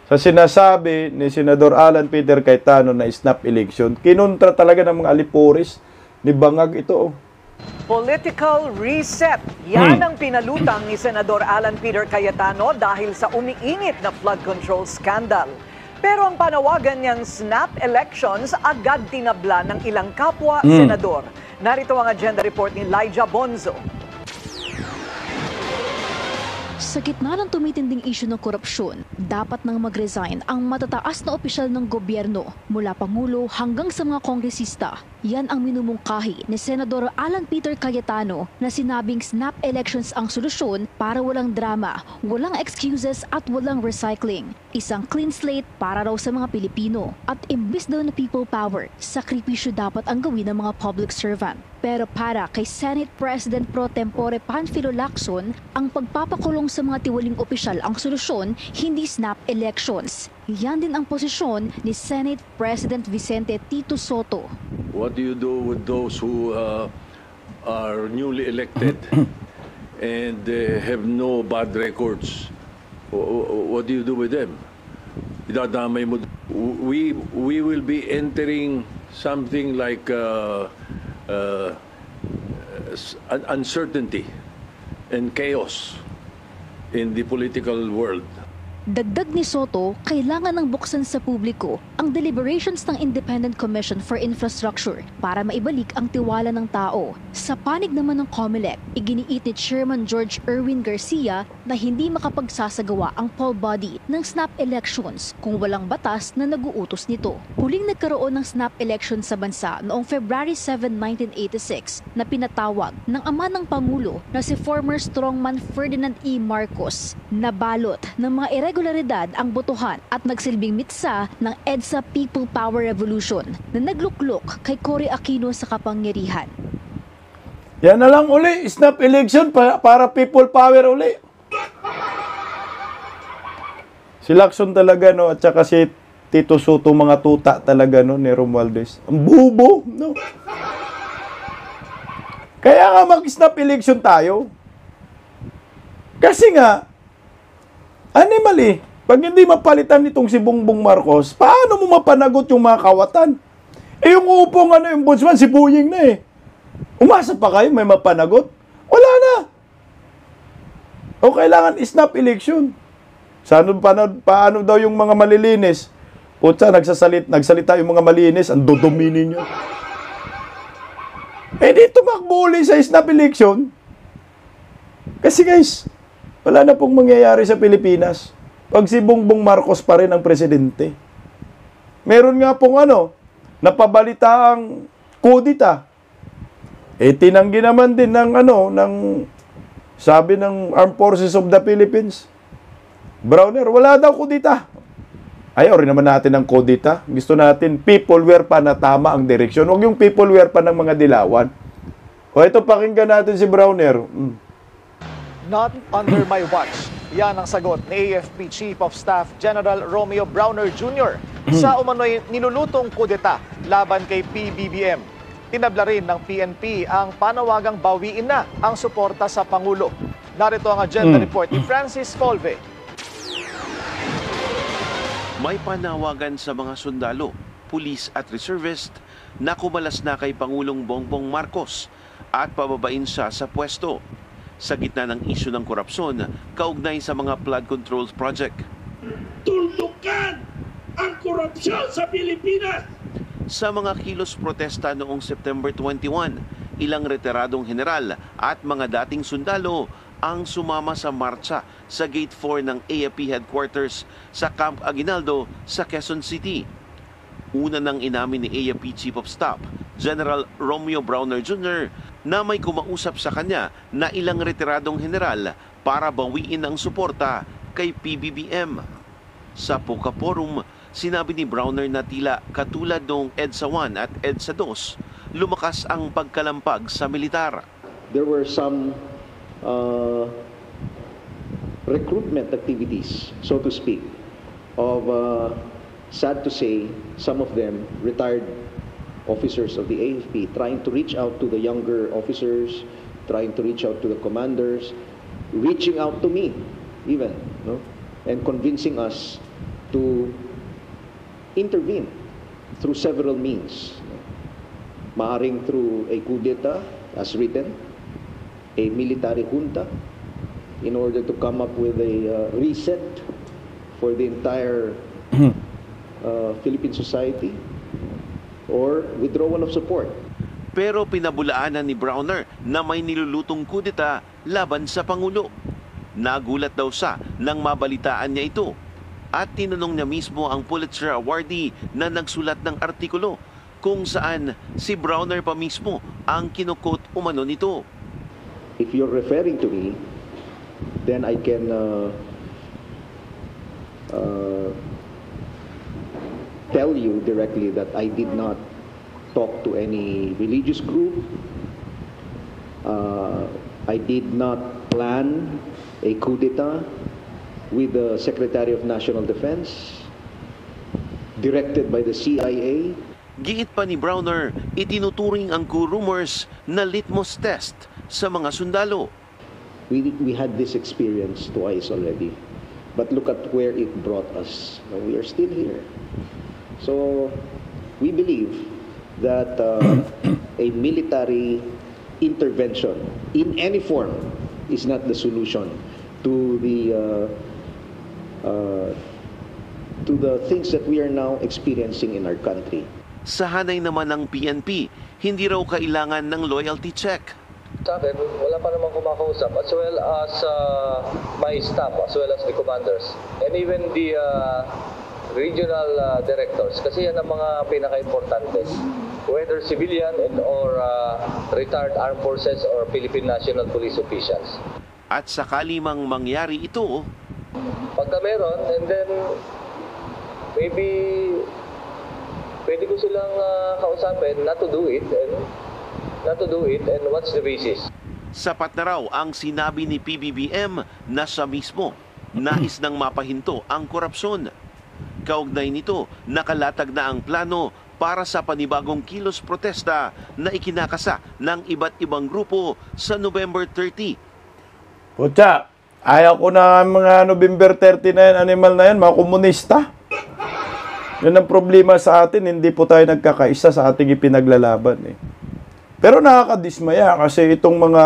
sa sinasabi ni Senador Alan Peter Cayetano na snap election. Kinontra talaga ng mga alipuris ni Bangag ito. Political reset. Yan ang pinalutang ni Senador Alan Peter Cayetano dahil sa umiinit na flood control scandal. Pero ang panawagan niyang snap elections agad tinabla ng ilang kapwa senador. Narito ang agenda report ni Lyja Bonzo. Sa gitna ng tumitinding isyu ng korupsyon, dapat nang mag-resign ang matataas na opisyal ng gobyerno mula Pangulo hanggang sa mga kongresista. Yan ang minumungkahi ni Senador Alan Peter Cayetano na sinabing snap elections ang solusyon para walang drama, walang excuses at walang recycling. Isang clean slate para raw sa mga Pilipino. At imbis daw na people power, sakripisyo dapat ang gawin ng mga public servant. Pero para kay Senate President Pro Tempore Panfilo Lacson, ang pagpapakulong sa mga tiwaling opisyal ang solusyon, hindi snap elections. Yan din ang posisyon ni Senate President Vicente Tito Soto. What do you do with those who are newly elected and have no bad records? What do you do with them? Idadamay mo. We will be entering something like uncertainty and chaos in the political world. Dagdag ni Soto, kailangan ng buksan sa publiko ang deliberations ng Independent Commission for Infrastructure para maibalik ang tiwala ng tao. Sa panig naman ng COMELEC, iginiit ni Chairman George Erwin Garcia na hindi makapagsasagawa ang poll body ng snap elections kung walang batas na nag-uutos nito. Huling nagkaroon ng snap elections sa bansa noong February 7, 1986 na pinatawag ng ama ng Pangulo na si former strongman Ferdinand E. Marcos. Nabalot ng mga irregularidad ang botohan at nagsilbing mitsa ng EDSA People Power Revolution na nagluklok kay Cory Aquino sa kapangyarihan. Yan na lang uli, snap election para people power uli. Si Lacson talaga, no, at saka si Tito Soto, mga tuta talaga, no, ni Romualdez. Ang bubo, no. Kaya nga mag-snap election tayo. Kasi nga, animal eh. Pag hindi mapalitan nitong si Bongbong Marcos, paano mo mapanagot yung mga kawatan? Eh yung upong yung ombudsman, si Boyeng na eh. Umasa pa kayo, may mapanagot? Wala na. O kailangan snap election. Paano daw yung mga malilinis? Putsa, nagsalita yung mga malinis, ang dodomini nyo. Eh di tumakbo sa snap election. Kasi guys, wala na pong mangyayari sa Pilipinas pag si Bongbong Marcos pa rin ang presidente. Meron nga pong napabalita ang kudita. Eh tinanggi naman din ng sabi ng Armed Forces of the Philippines. Browner, wala daw kudita. Ayaw rin naman natin ng kudita. Gusto natin peopleware pa na tama ang direksyon. Huwag yung peopleware pa ng mga dilawan. O ito, pakinggan natin si Browner. Not under my watch. Yan ang sagot ni AFP Chief of Staff General Romeo Browner Jr. sa umano'y nilulutong kudeta laban kay PBBM. Tinabla rin ng PNP ang panawagang bawiin na ang suporta sa Pangulo. Narito ang agenda report ni Francis Colve. May panawagan sa mga sundalo, pulis at reservist na kumalas na kay Pangulong Bongbong Marcos at pababain siya sa pwesto sa gitna ng isyu ng korupsyon kaugnay sa mga flood control project. Tuldukan ang korupsyon sa Pilipinas! Sa mga kilos protesta noong September 21, ilang retiradong general at mga dating sundalo ang sumama sa marcha sa Gate 4 ng AFP headquarters sa Camp Aguinaldo sa Quezon City. Una nang inamin ni AFP Chief of Staff, General Romeo Browner Jr., na may kumausap sa kanya na ilang retiradong general para bawiin ang suporta kay PBBM. Sa POCA Forum, sinabi ni Browner na tila katulad noong EDSA 1 at EDSA 2, lumakas ang pagkalampag sa militar. There were some recruitment activities, so to speak, of, sad to say, some of them retired officers of the AFP trying to reach out to the younger officers, trying to reach out to the commanders, reaching out to me even, no? And convincing us to intervene through several means. Maaring through a coup d'etat as written, a military junta, in order to come up with a reset for the entire Philippine society, or withdrawal of support. Pero pinabulaanan ni Browner na may nilulutong kudeta laban sa Pangulo. Nagulat daw siya nang mabalitaan niya ito at tinanong niya mismo ang Pulitzer awardee na nagsulat ng artikulo kung saan si Browner pa mismo ang kinukot umano nito. If you're referring to me, then I can tell you directly that I did not talk to any religious group. I did not plan a coup d'etat with the Secretary of National Defense, directed by the CIA. Giit pa ni Browner, itinuturing ang coup rumors na litmus test sa mga sundalo. We had this experience twice already, but look at where it brought us. We are still here. So we believe that a military intervention in any form is not the solution to the things that we are now experiencing in our country. Sa hanay naman ng PNP, hindi raw kailangan ng loyalty check. Sa akin, wala pa namang kumakausap, as well as my staff, as well as the commanders, and even the regional directors, kasi yan ang mga pinaka-importante, whether civilian and or retired armed forces or Philippine National Police officials. At sakali mang mangyari ito, pagka meron, and then maybe pwede ko silang kausapin not to do it and what's the basis. Sapat na raw ang sinabi ni PBBM na siya mismo nais nang mapahinto ang korupsyon. Kaugnay nito, nakalatag na ang plano para sa panibagong kilos protesta na ikinakasa ng iba't ibang grupo sa November 30. Putya, ayaw ko na mga November 30 na yan, animal na yan, mga komunista. Yan ang problema sa atin, hindi po tayo nagkakaisa sa ating ipinaglalaban eh. Pero nakakadismaya kasi itong mga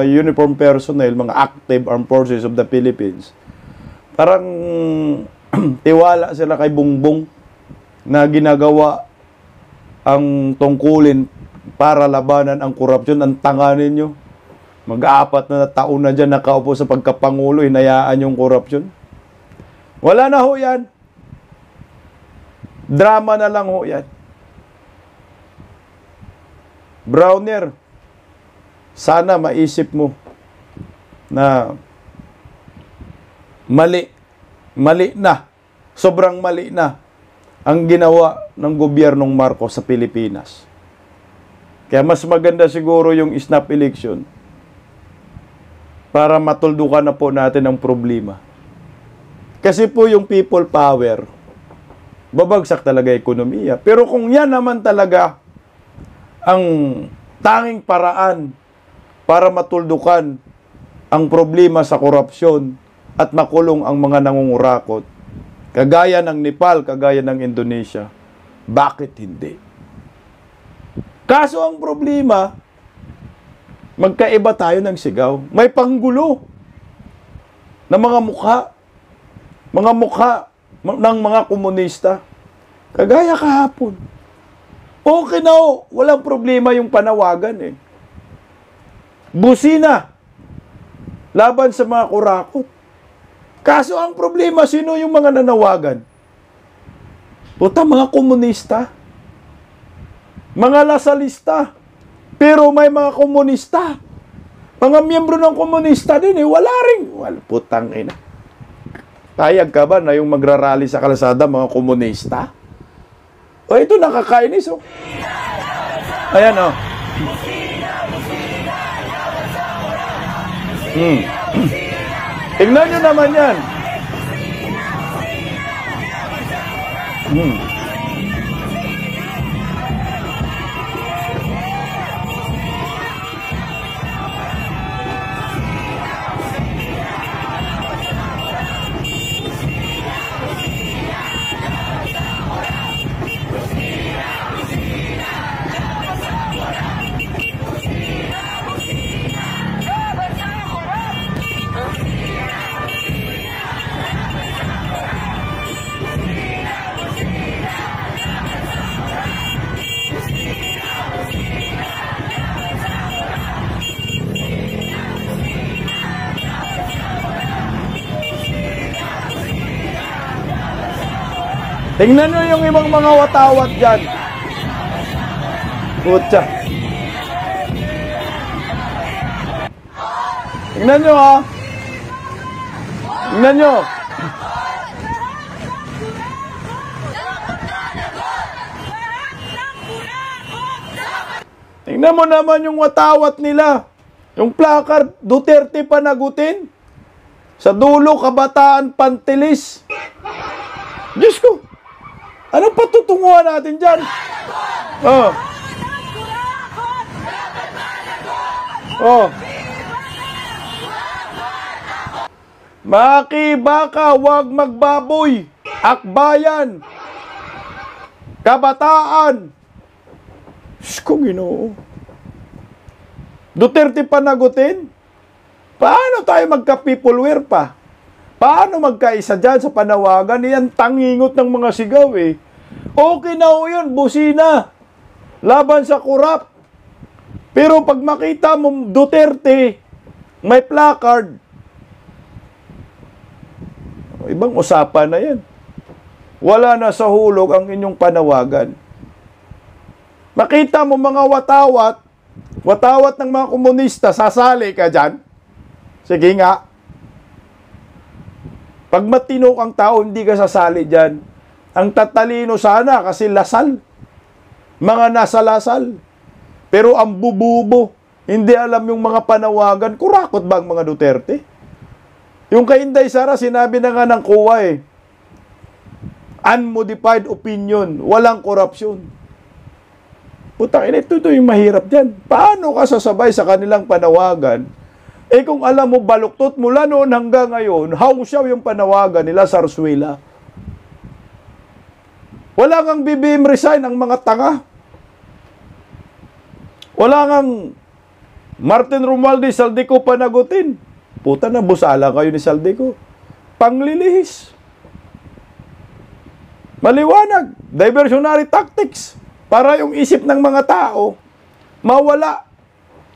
uniform personnel, mga active armed forces of the Philippines, parang tiwala sila kay Bongbong na ginagawa ang tungkulin para labanan ang korupsyon. Ang tanga ninyo. Mag-apat na taon na dyan nakaupo sa pagkapangulo, hinayaan yung korupsyon. Wala na ho yan. Drama na lang ho yan. Browner, sana maisip mo na mali na, sobrang mali na ang ginawa ng gobyernong Marcos sa Pilipinas. Kaya mas maganda siguro yung snap election para matuldukan na po natin ang problema. Kasi po yung people power, babagsak talaga ekonomiya. Pero kung yan naman talaga ang tanging paraan para matuldukan ang problema sa korupsyon at makulong ang mga nangungurakot, kagaya ng Nepal, kagaya ng Indonesia, bakit hindi? Kaso ang problema, magkaiba tayo ng sigaw. May panggulo na mga mukha ng mga komunista. Kagaya kahapon. Okay na ho, walang problema yung panawagan eh. Busina, laban sa mga kurakot. Kaso ang problema, sino yung mga nanawagan? Puta, mga komunista. Mga lasalista. Pero may mga komunista. Mga miyembro ng komunista din eh, wala rin. Putang ina. Tayag ka ba na yung magrarally sa kalsada, mga komunista? O ito, nakakainis oh. Ayan oh. Tingnan nyo naman yan. Tingnan nyo yung ibang mga watawat dyan. Putya. Tingnan nyo ha. Tingnan nyo. Tingnan mo naman yung watawat nila. Yung placard, Duterte panagutin. Sa dulo, kabataan pantilis. Diyos ko. Anong patutunguhan natin dyan? Oh. Oh. Makibaka, wag magbaboy. Akbayan. Kabataan. Diyos ko, Ginoo. Duterte panagutin? Paano tayo magka-peopleware pa? Paano magkaisa dyan sa panawagan? Yan tangingot ng mga sigaw eh. Okay na ho yun, busina. Laban sa kurap. Pero pag makita mo Duterte, may placard. Ibang usapan na yan. Wala na sa hulog ang inyong panawagan. Makita mo mga watawat ng mga komunista, sasali ka dyan? Sige nga. Pag matino kang tao, hindi ka sasali dyan. Ang tatalino sana kasi lasal. Mga nasa lasal. Pero ang bububo, hindi alam yung mga panawagan. Kurakot ba ang mga Duterte? Yung kay Inday Sara, sinabi na nga ng COA eh. Unmodified opinion. Walang korupsyon. Putang ina, ito yung mahirap dyan. Paano ka sasabay sa kanilang panawagan? Eh kung alam mo, baluktot mula noon hanggang ngayon, hausaw yung panawagan nila sa Zarzuela. Wala kang BBM resign ang mga tanga. Wala kang Martin Romualdez, Saldico panagutin. Puta na, busala kayo ni Saldico. Panglilihis. Maliwanag. Diversionary tactics. Para yung isip ng mga tao mawala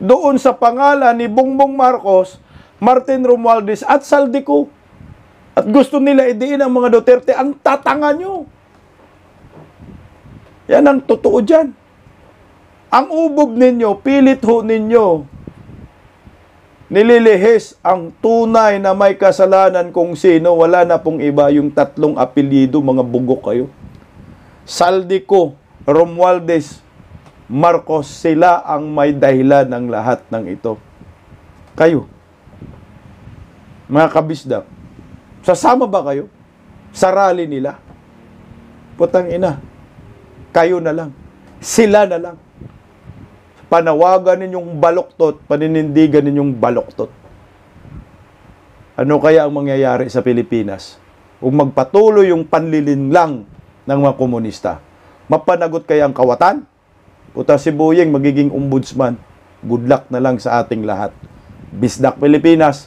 doon sa pangalan ni Bongbong Marcos, Martin Romualdez at Saldico. At gusto nila idiin ang mga Duterte. Ang tatanga nyo. Yan ang totoo dyan. Ang ubog ninyo, pilit ho ninyo, nililihis ang tunay na may kasalanan kung sino. Wala na pong iba, yung tatlong apelyido, mga bugok kayo. Saldico, Romualdez, Marcos, sila ang may dahilan ng lahat ng ito. Kayo, mga kabisdak, sasama ba kayo sa rally nila? Putang ina, kayo na lang, sila na lang. Panawagan ninyong baluktot, paninindigan ninyong baluktot. Ano kaya ang mangyayari sa Pilipinas kung magpatuloy yung panlilinlang ng mga komunista? Mapanagot kaya ang kawatan? Puta si Boyeng magiging ombudsman. Good luck na lang sa ating lahat. Bisdak Pilipinas.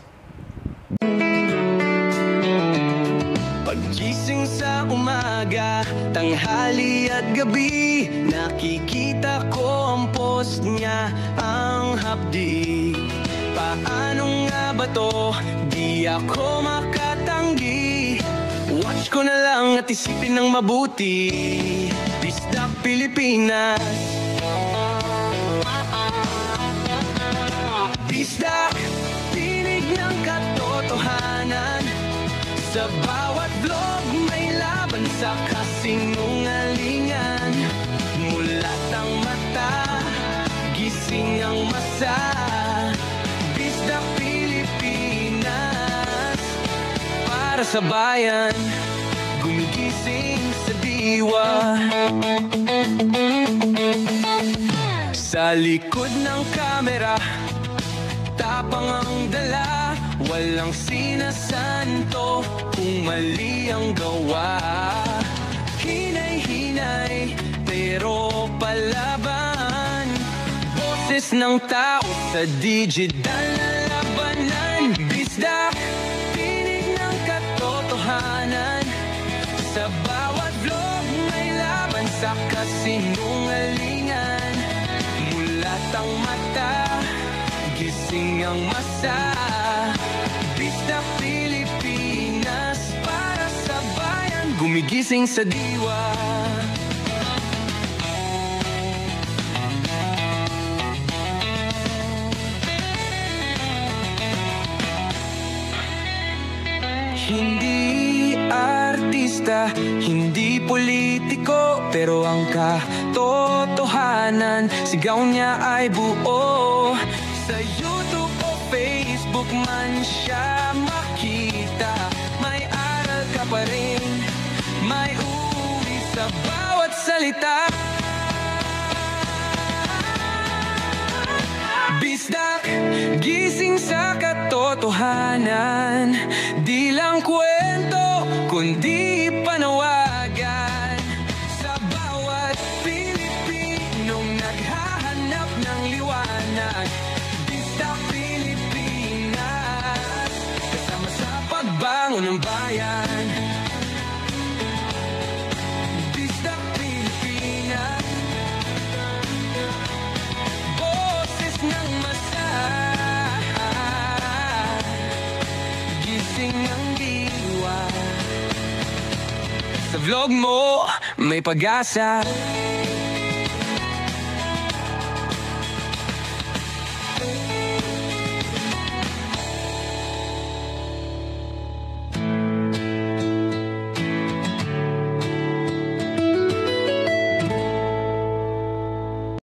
Paggising sa umaga, tanghali at gabi, nakikita ko ang post niya, ang hapdi. Paano nga ba to? Di ako makatanggi. Watch ko na lang at isipin ng mabuti. Bisdak Pilipinas. Bisdak, tinig ng katotohanan. Sa bawat vlog may laban sa kasinungalingan. Mulat ang mata, gising ang masa. Bisdak Pilipinas, para sa bayan, gumigising sa diwa. Sa likod ng kamera, tapang ang dala, walang sinasanto kung mali ang gawa. Hinay-hinay, pero palaban. Boses ng tao sa digital na labanan. Bisdak, tinig ng katotohanan. Sa bawat vlog may laban sa kasinungalingan. Mulat ang mata, gising ang masa. Bisdak Pilipinas, para sa bayan, gumigising sa diwa. Hindi artista, hindi politiko, pero ang katotohanan, sigaw niya ay buo. Sa YouTube o Facebook man siya makita, may aral ka pa rin, may uri sa bawat salita. Bisdak, gising sa katotohanan. Di lang kwento, kundi panawagan. Sa bawat Pilipinong naghahanap ng liwanag. Bisdak Pilipinas, kasama sa pagbangon ng bayan. Bisdak Pilipinas, boses ng masa, gising ang diwa. Sa vlog mo may pag-asa.